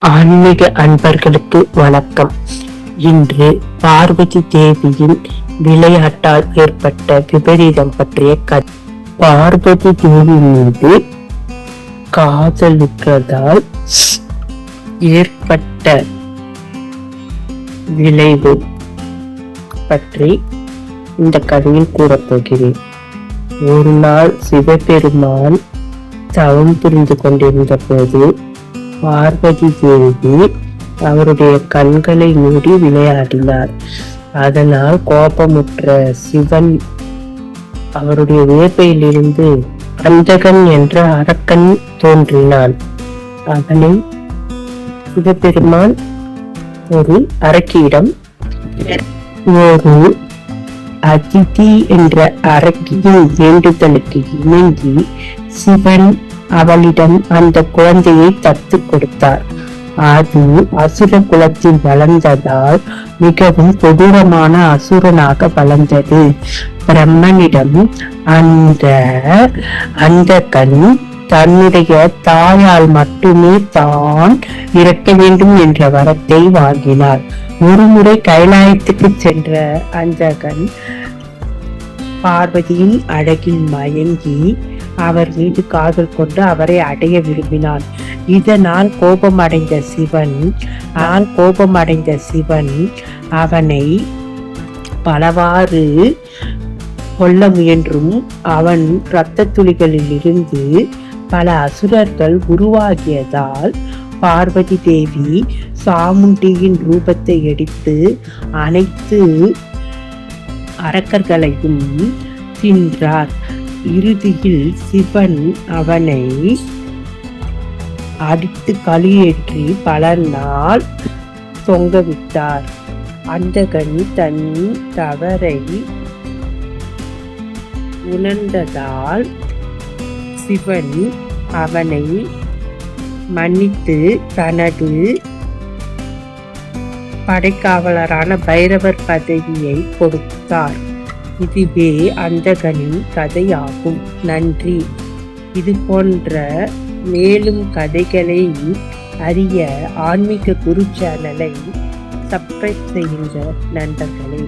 ஆன்மீக அன்பர்களுக்கு வணக்கம். இன்று பார்வதி தேவியின் விளையாட்டால் ஏற்பட்ட விபரீதம் பற்றிய கதை. பார்வதி தேவி மீது காதலிப்பதால் ஏற்பட்ட விளைவு பற்றி இந்த கதையில் கூறப்போகிறேன். ஒரு நாள் சிவபெருமான் தவம் புரிந்து கொண்டிருந்த போது பார்வதி தேவி அவருடைய கண்களை மூடி விளையாடினார். அதனால் கோபமுற்ற சிவன் அவருடைய வேர்வையிலிருந்து அந்தகன் என்ற அரக்கன் தோன்றினான். அவனை சிவபெருமான் ஒரு அரக்கியிடம் ஒரு அதிதி என்ற அரக்கியின் வேண்டுதலுக்கு இணங்கி சிவன் அவளிடம் அந்த குழந்தையை தத்து கொடுத்தார். அது அசுர குலத்தில் வளர்ந்ததால் மிகவும் கொடூரமான அசுரனாக வளர்ந்தது. பிரம்மனிடம் அந்த கண் தன்னுடைய தாயால் மட்டுமே தான் இறக்க வேண்டும் என்ற வரத்தை வாங்கினார். ஒருமுறை கைலாயத்துக்கு சென்ற அந்த கண் பார்வதியின் அழகில் மயங்கி அவர் மீது காதல் கொண்டு அவரை அடைய விரும்பினான். இதனால் கோபமடைந்த சிவன் அவனை பலவாறு கொல்ல முயன்றும் அவன் இரத்த துளிகளில் இருந்து பல அசுரர்கள் உருவாகியதால் பார்வதி தேவி சாமுண்டியின் ரூபத்தை எடுத்து அனைத்து அரக்கர்களையும் தின்றார். இறுதியில் சிவன் அவனை அடித்து களியேற்றி பல நாள் தொங்கவிட்டார். அந்தகன் தன் தவறை உணர்ந்ததால் சிவன் அவனை மன்னித்து தனது படைக்காவலரான பைரவர் பதவியை கொடுத்தார். இதுவே அந்தகனின் கதையாகும். நன்றி. இது போன்ற மேலும் கதைகளை அறிய ஆன்மீக குரு சேனலை சப்ஸ்கிரைப் செய்கின்ற நண்பர்களே.